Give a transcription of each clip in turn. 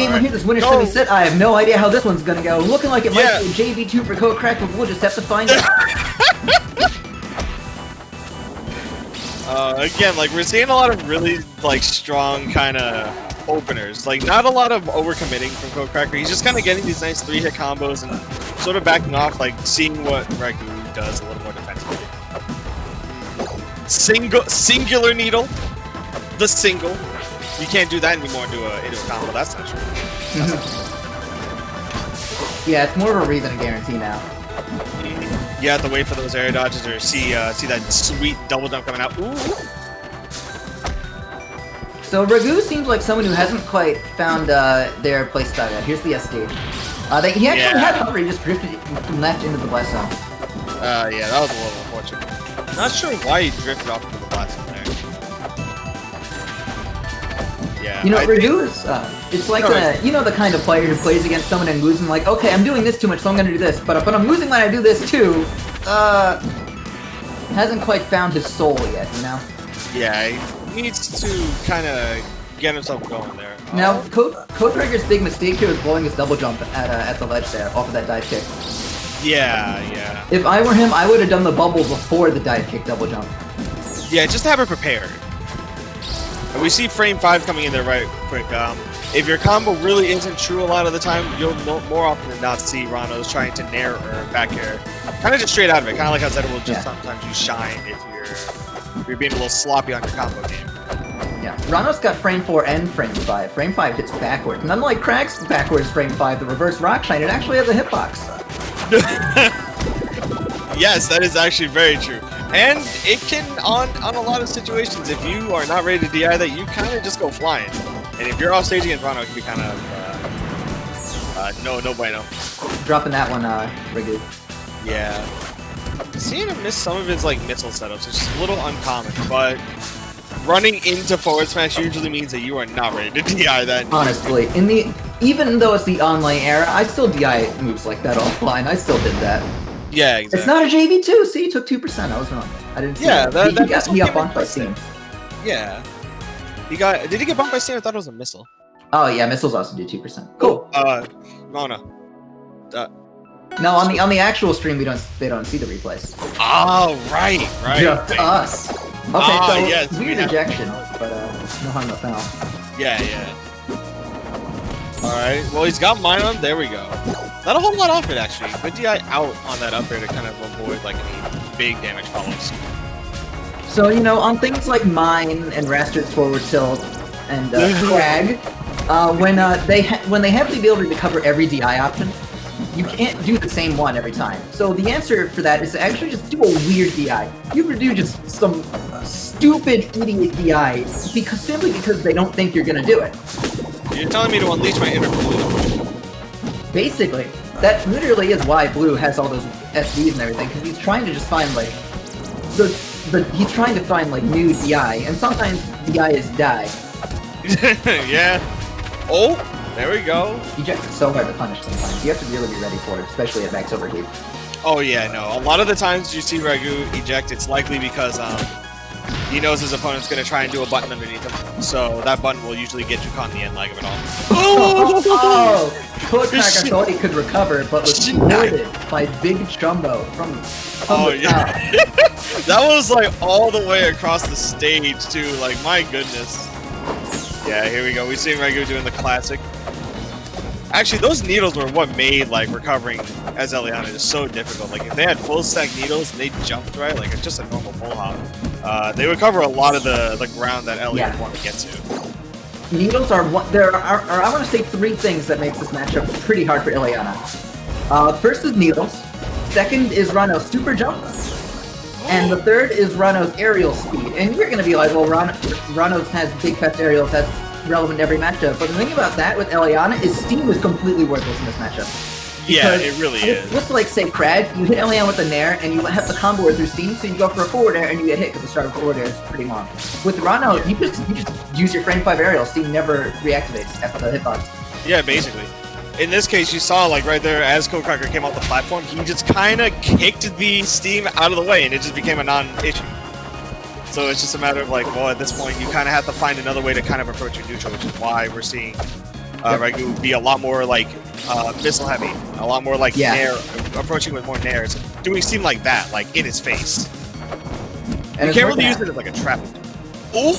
game when this winner semi set. I have no idea how this one's gonna go. Looking like it might be a JV2 for CodeCrackr, but we'll just have to find out. Again, like, we're seeing a lot of really, like, strong kind of openers. Like, not a lot of overcommitting from CodeCrackr. He's just kind of getting these nice 3-hit combos and sort of backing off, like, seeing what Ragu does a little more defensively. Singular needle. The single. You can't do that anymore into a combo. That's not true. Yeah, it's more of a reason to guarantee now. You have to wait for those air dodges or see that sweet double jump coming out. Ooh. So Ragu seems like someone who hasn't quite found their playstyle yet. Here's the SD. He actually had cover, he just drifted from left into the blast zone. Yeah, that was a little unfortunate. Not sure why he drifted off into the blast zone there. Yeah, you know, Ragu is, it's like, you know, the kind of player who plays against someone and losing, like, okay, I'm doing this too much, so I'm gonna do this, but I'm losing when I do this too. Hasn't quite found his soul yet, you know? Yeah, he needs to kind of get himself going there. Now, CodeCrackr's big mistake here was blowing his double jump at the ledge there, off of that dive kick. Yeah. If I were him, I would have done the bubble before the dive kick double jump. Yeah, just have it prepared. And we see frame 5 coming in there right quick. If your combo really isn't true a lot of the time, you'll more often than not see Rano's trying to nair or back air. Kind of just straight out of it. Kind of like how Zeta will just sometimes use shine if you're being a little sloppy on your combo game. Yeah, Rano's got frame 4 and frame 5. Frame 5 hits backwards. And unlike Crack's backwards frame 5, the reverse rock shine, it actually has a hitbox. Yes, that is actually very true. And it can, on a lot of situations, if you are not ready to DI that, you kind of just go flying. And if you're off stage against Rano, it can be kind of, no bueno. Dropping that one, Ragu. Yeah. Seeing him miss some of his, like, missile setups is a little uncommon, but running into forward smash usually means that you are not ready to DI that. Honestly, even though it's the online era, I still DI moves like that offline. I still did that. Yeah, exactly. It's not a JV2. See, he took 2%. I was wrong. I didn't see that. He got me up bumped by Steam. Yeah. Did he get bumped by Steam? I thought it was a missile. Oh yeah, missiles also do 2%. Cool. Mona. No, on the actual stream they don't see the replays. Oh, right. Just us. Okay, so yes, weird ejection, but no harm, no foul. Yeah. Alright, well he's got mine on, there we go. Not a whole lot off it actually. Good DI out on that up air to kind of avoid like any big damage follows. So, you know, on things like mine and Raster's forward tilt and Crag, when they have the ability to cover every DI option, you can't do the same one every time. So the answer for that is to actually just do a weird DI. You could do just some stupid idiot DI simply because they don't think you're gonna do it. You're telling me to unleash my inner blue. Basically, that literally is why Blue has all those SDs and everything, because he's trying to just find like he's trying to find like new DI, and sometimes DI is die. Yeah. Oh, there we go. Eject is so hard to punish sometimes. You have to really be ready for it, especially at max overheat. Oh yeah, no. A lot of the times you see Ragu eject, it's likely because he knows his opponent's going to try and do a button underneath him. So that button will usually get you caught in the end leg of it all. Oh! CodeCrackr thought he could recover, but was thwarted by Big Chumbo from the top. That was like all the way across the stage too, like my goodness. Yeah, here we go. We see Ragu doing the classic. Actually, those needles were what made like recovering as Eliana just so difficult. Like if they had full stack needles and they jumped right, like it's just a normal full hop, they would cover a lot of the ground that Ellie would want to get to. Needles are one. There are I want to say 3 things that makes this matchup pretty hard for Ileana. First is needles. Second is Rano's super jump. And the third is Rano's aerial speed. And you're gonna be like, well, Rano has big fast aerials, that's relevant to every matchup. But the thing about that with Eliana is Steam is completely worthless in this matchup. Yeah, it really is. With like say Crag, you hit Eliana with a nair and you have the combo through Steam, so you go for a forward air and you get hit because the start of forward air is pretty long. With Rano, you just use your frame 5 aerial, Steam never reactivates after the hitbox. Yeah, basically. In this case, you saw like right there as CodeCrackr came off the platform, he just kind of kicked the Steam out of the way and it just became a non-issue. So it's just a matter of like, well, at this point, you kind of have to find another way to kind of approach your neutral, which is why we're seeing Ragu would be a lot more like missile heavy, a lot more like nair, approaching with more nairs, doing seem like that, like in his face. And you can't really use it as like a trap. Oh!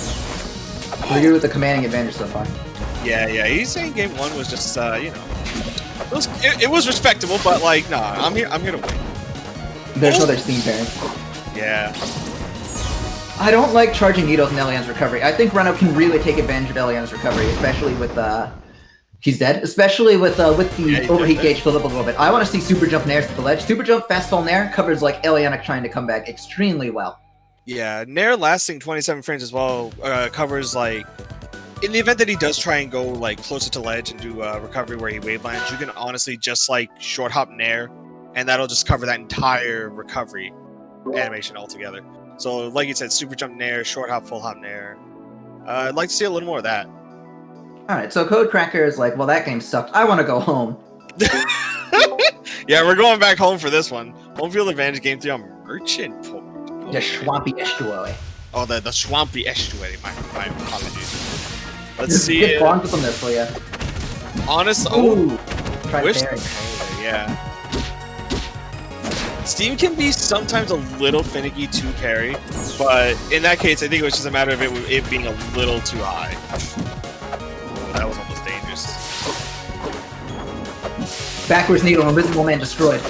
Ragu with the commanding advantage so far. Yeah, he's saying game 1 was just, you know, it was respectable, but like, nah, I'm here to win. There's other steam pairing. Yeah. I don't like charging needles in Elian's recovery. I think Reno can really take advantage of Elian's recovery, especially with, he's dead? Especially with the overheat gauge filled up a little bit. I want to see Super Jump Nairs to the ledge. Super Jump Fast Fall Nair covers, like, Eliana trying to come back extremely well. Yeah, Nair lasting 27 frames as well covers, like, in the event that he does try and go, like, closer to ledge and do recovery where he wave lands, you can honestly just, like, short hop Nair, and that'll just cover that entire recovery animation altogether. So, like you said, super jump Nair, short hop, full hop Nair. I'd like to see a little more of that. Alright, so CodeCrackr is like, well, that game sucked. I want to go home. Yeah, we're going back home for this one. Home field advantage game 3 on Merchant Port. Okay. The swampy estuary. Oh, the swampy estuary. My apologies. Let's just see. Get bonked on this for you. Honest. Ooh. Try yeah. Steam can be sometimes a little finicky to parry, but in that case, I think it was just a matter of it being a little too high. Ooh, that was almost dangerous. Backwards needle, Invisible Man destroyed.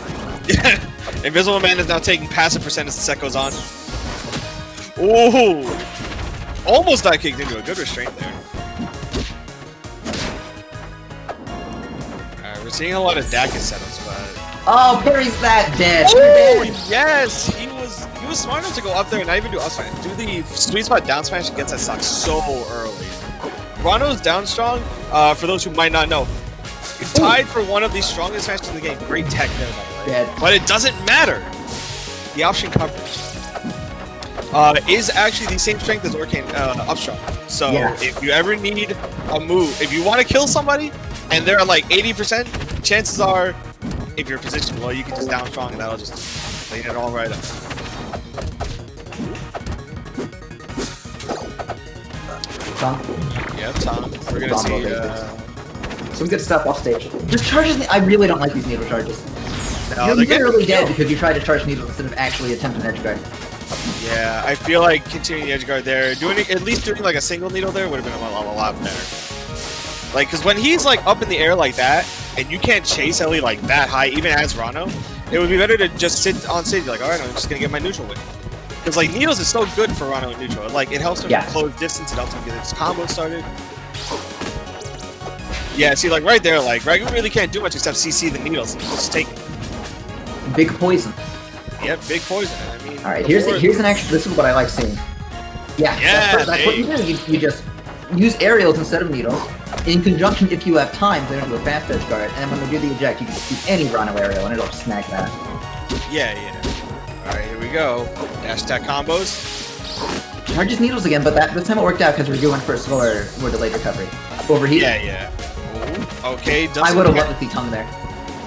Invisible Man is now taking passive percent as the set goes on. Ooh! Almost got kicked into a good restraint there. Alright, we're seeing a lot of Dacus setups, but... Oh, parry's that dead! Oh, yes! He was smart enough to go up there and not even do up smash. Do the sweet spot down smash and gets that stock so early. Rano's down strong, for those who might not know, tied for one of the strongest smashes in the game. Great tech there, by the way. Dead. But it doesn't matter. The option coverage is actually the same strength as Orcane up strong. So if you ever need a move, if you want to kill somebody and they're at like 80%, chances are, if you're positioned well, you can just down strong and that'll just clean it all right up. Yep, Tom. We're gonna see some good stuff off stage. Just charges. I really don't like these needle charges. No, you're literally dead because you tried to charge needles instead of actually attempting an edge guard. Yeah, I feel like continuing the edge guard there, at least doing like a single needle there would have been a lot better. Like, because when he's like up in the air like that, and you can't chase Ellie like that high, even as Rano, it would be better to just sit on stage like, alright, I'm just gonna get my neutral win. Because like needles is so good for Rano and neutral. Like it helps him close distance, it helps him get his combo started. Yeah, see, like right there, like Ragu really can't do much except CC the needles and just take it. Big poison. Yep, big poison. I mean, alright, here's an extra. This is what I like seeing. Yeah, that's what you do. You just use aerials instead of needles. In conjunction, if you have time, they're into a fast edge guard, and when they do the eject, you can just do any Rano aerial, and it'll snag that. Yeah. Alright, here we go. Dash attack combos. Charges needles again, but this time it worked out because we're going for a slower, more delayed recovery. Overheat. Yeah. Ooh, okay, I would have loved to see tongue there.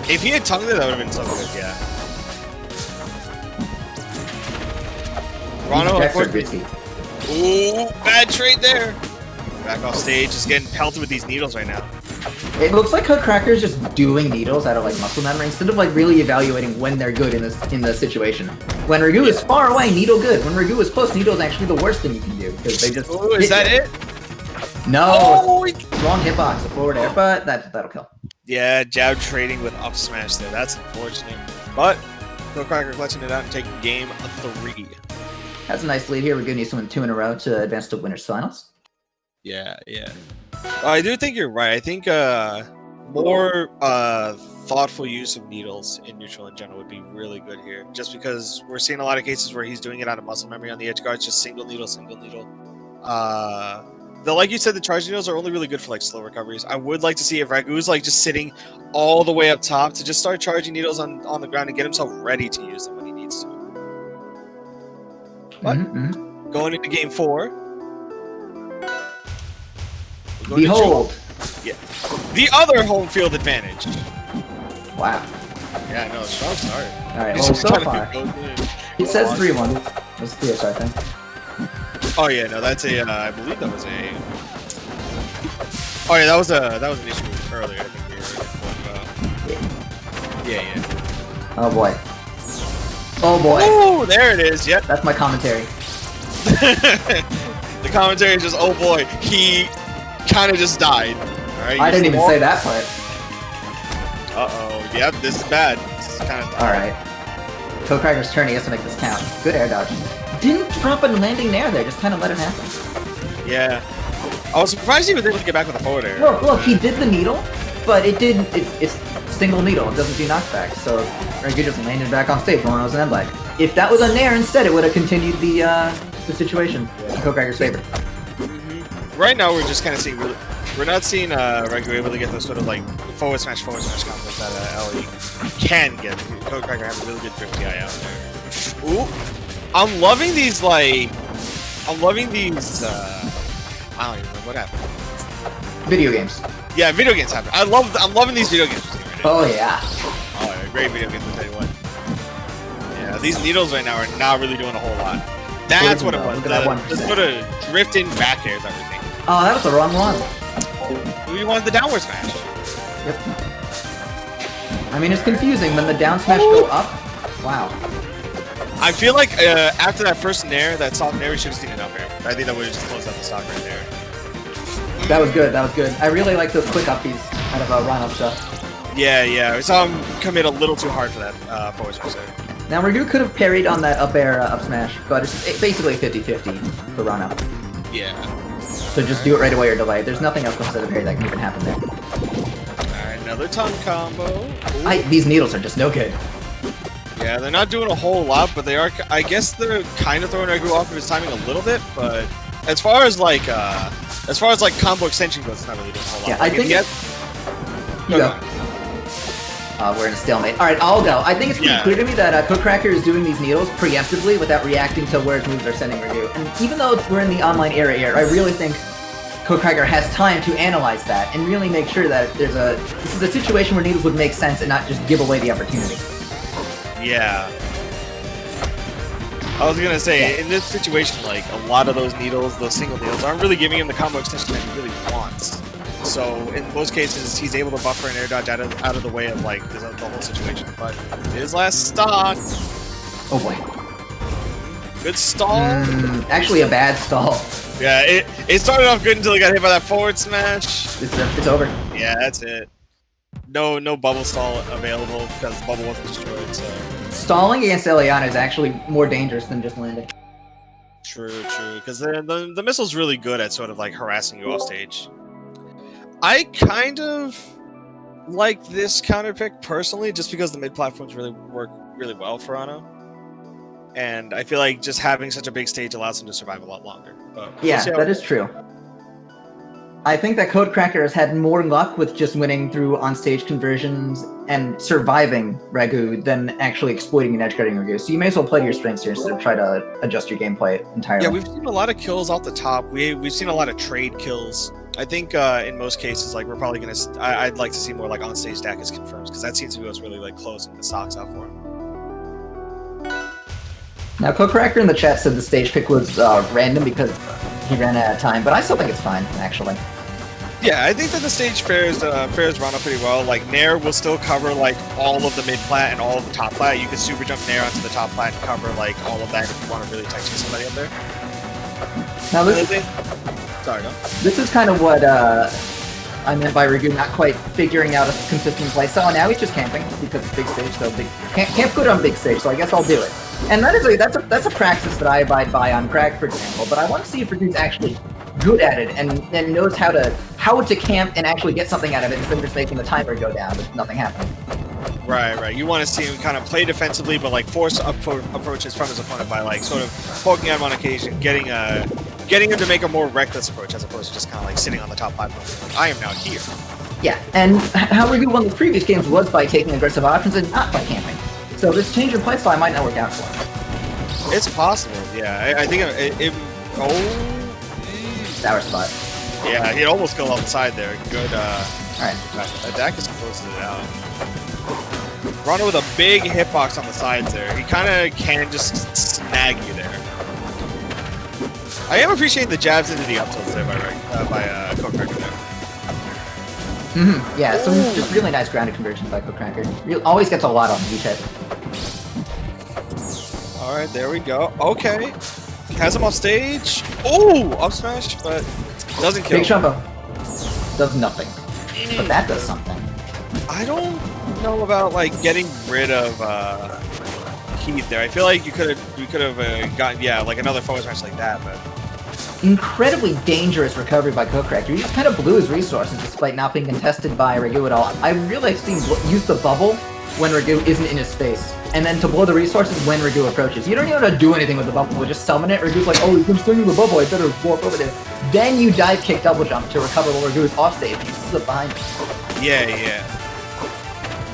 If he had tongue there, that would have been so good, yeah. Rano, of course. Ooh, bad trade there. Back off stage, just getting pelted with these needles right now. It looks like CodeCrackr is just doing needles out of like muscle memory instead of like really evaluating when they're good in the situation. When Ragu is far away, needle good. When Ragu is close, needle is actually the worst thing you can do because they just. Ooh, is that it? No, wrong hitbox, a forward air, but that'll kill. Yeah, jab trading with up smash there. That's unfortunate, but CodeCrackr clutching it out and taking game 3. That's a nice lead here. We're giving you someone 2 in a row to advance to winners finals. Yeah. I do think you're right. I think more thoughtful use of needles in neutral in general would be really good here. Just because we're seeing a lot of cases where he's doing it out of muscle memory on the edge guards, just single needle. Like you said, the charge needles are only really good for like slow recoveries. I would like to see if Ragu's like just sitting all the way up top to just start charging needles on the ground and get himself ready to use them when he needs to. But going into game 4. Behold! Yeah. The other home field advantage. Wow. Yeah, no, strong start. Alright, well, so far. It says 3-1. That's the PSR thing. Oh, yeah, no, that's a, I believe that was a... Oh, yeah, that was an issue. earlier. I think we were yeah. Oh boy. Oh boy. Oh, there it is. Yep. That's my commentary. The commentary is just, oh boy, he kind of just died. All right. I didn't even say that part. Uh-oh. Yep, this is bad. This is kind of... Alright. CodeCrackr's turn, he has to make this count. Good air dodge. Didn't drop a landing nair there, just kind of let it happen. Yeah. I was surprised he was able to get back with a forward air. Look, he did the needle, but it's single needle, it doesn't do knockback, so Ragu just landed back on stage when it was an end lag. If that was a nair instead, it would have continued the situation in CodeCrackr's favor. Right now, we're just kind of seeing we're not seeing Ragu able to get those sort of like forward smash combos that Ellie can get. CodeCrackr has a really good drift guy out there. Ooh, I'm loving these I don't even know what happened. Video games. Yeah, video games happen. I'm loving these video games. Right now. Oh yeah. Oh yeah, great video games. I'll tell you what. Yeah, these needles right now are not really doing a whole lot. That's what it was. The sort of drifting back airs that we're seeing. Oh, that was the wrong one. We wanted the downward smash. Yep. I mean, it's confusing when the down smash go up. Wow. I feel like after that first nair, that soft nair, we should have seen an up air. I think that would have just closed out the stock right there. That was good. That was good. I really like those quick uppies out of Rhino stuff. Yeah. We saw him commit a little too hard for that forward smash there. Now, Ragu could have parried on that up air up smash, but it's basically 50-50 for Rhino. Yeah. So just do it right away or delay. There's nothing else besides a parry that can even happen there. Alright, another tongue combo. These needles are just no good. Yeah, they're not doing a whole lot, but they are. I guess they're kind of throwing Ragu off of his timing a little bit, but as far as combo extension goes, it's not really doing a whole lot. Yeah, I think. We're in a stalemate. Alright, I'll go. I think it's pretty clear to me that CodeCrackr is doing these needles preemptively without reacting to where his moves are sending Ragu. And even though we're in the online era here, I really think CodeCrackr has time to analyze that and really make sure that this is a situation where needles would make sense and not just give away the opportunity. Yeah. I was gonna say, in this situation, like, a lot of those needles, those single needles, aren't really giving him the combo extension that he really wants. So, in most cases, he's able to buffer an air dodge out of the way of, like, the whole situation. But his last stock... Oh boy. Good stall. Actually, a bad stall. Yeah, it started off good until he got hit by that forward smash. It's over. Yeah, that's it. No bubble stall available because the bubble wasn't destroyed, so... Stalling against Eliana is actually more dangerous than just landing. True, because the missile's really good at sort of, like, harassing you off stage. I kind of like this counter pick personally, just because the mid platforms really work really well for Ano, and I feel like just having such a big stage allows him to survive a lot longer. But yeah, that is true. I think that CodeCrackr has had more luck with just winning through on-stage conversions and surviving Ragu than actually exploiting an edge-guarding Ragu. So you may as well play to your strengths here instead of try to adjust your gameplay entirely. Yeah, we've seen a lot of kills off the top. We've seen a lot of trade kills. I think in most cases, like, we're probably gonna. I'd like to see more like on-stage Dacus confirms, because that seems to be what's really like closing the stocks out for him. Now, CodeCrackr in the chat said the stage pick was random because he ran out of time, but I still think it's fine, actually. Yeah, I think that the stage fares Rana pretty well. Like, Nair will still cover like all of the mid plat and all of the top plat. You can super jump Nair onto the top plat and cover like all of that if you want to really text somebody up there. Now this is kind of what I meant by Ragu not quite figuring out a consistent playstyle. Now he's just camping because it's big stage, so can't good on big stage. So I guess I'll do it. And that's a practice that I abide by on Crack, for example. But I want to see if Ragu's actually good at it and knows how to camp and actually get something out of it instead of just making the timer go down with nothing happening. Right. You want to see him kind of play defensively, but like force approaches from his opponent by like sort of poking at him on occasion, getting him to make a more reckless approach as opposed to just kind of like sitting on the top platform. Like, I am now here. Yeah, and how Ragu won the previous games was by taking aggressive options and not by camping. So this change in playstyle might not work out for him. It's possible, yeah. I think Sour spot. Yeah, he almost killed on the side there. Good, Alright. Dacus closes it out. Rana with a big hitbox on the sides there. He kind of can just snag you there. I am appreciating the jabs into the up tilts there by CodeCrackr there. Yeah, some just really nice grounded conversions by CodeCrackr. Always gets a lot on V-type. Alright, there we go. Okay. Has him off stage. Oh! Up smash, but doesn't kill. Big Shumbo. Does nothing. But that does something. I don't know about like getting rid of Heat there. I feel like we could have gotten like another forward smash like that, but incredibly dangerous recovery by CodeCrackr. He just kind of blew his resources despite not being contested by Ragu at all. I really like seeing him use the bubble when Ragu isn't in his face, and then to blow the resources when Ragu approaches. You don't even have to do anything with the bubble, just summon it. Ragu's like, oh, he's been swinging the bubble, I better walk over there. Then you dive kick double jump to recover while Ragu is off stage. He slips behind him. Yeah.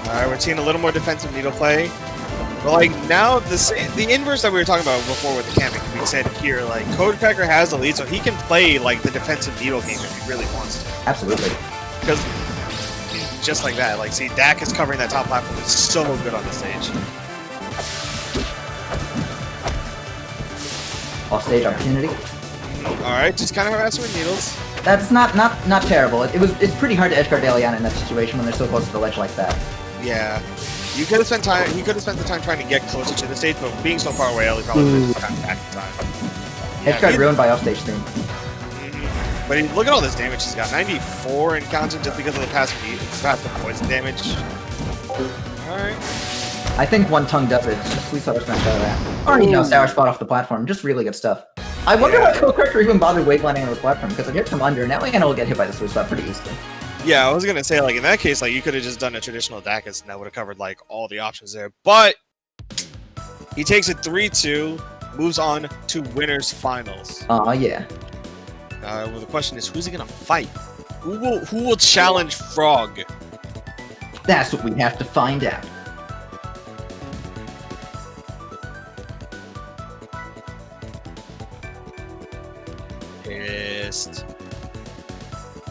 Alright, we're seeing a little more defensive needle play. But like now, the inverse that we were talking about before with the camping, we said here, like CodeCrackr has the lead, so he can play like the defensive needle game if he really wants to. Absolutely. Because just like that, like see, Dak is covering that top platform. It's so good on the stage. Off stage opportunity. All right, just kind of harassing with needles. That's not terrible. It's pretty hard to edgeguard Eliana in that situation when they're so close to the ledge like that. Yeah. You could have spent time. He could have spent the time trying to get closer to the stage, but being so far away, Ellie probably could have back in time. Edgeguard ruined by offstage theme. But look at all this damage he's got. 94 in counting just because of the past poison damage. Alright. I think one tongue does it. Just Sweet Sour Smash out of that. Or, Sour Spot off the platform. Just really good stuff. I wonder why CodeCrackr even bothered wavelining on the platform, because it hits from under, and Eliana will get hit by the Sweet Spot pretty easily. Yeah, I was gonna say, like, in that case, like, you could have just done a traditional Dacus, and that would have covered, like, all the options there. But he takes it 3-2, moves on to winners finals. Yeah. Well, the question is, who's he gonna fight? Who will challenge Frog? That's what we have to find out. Pissed.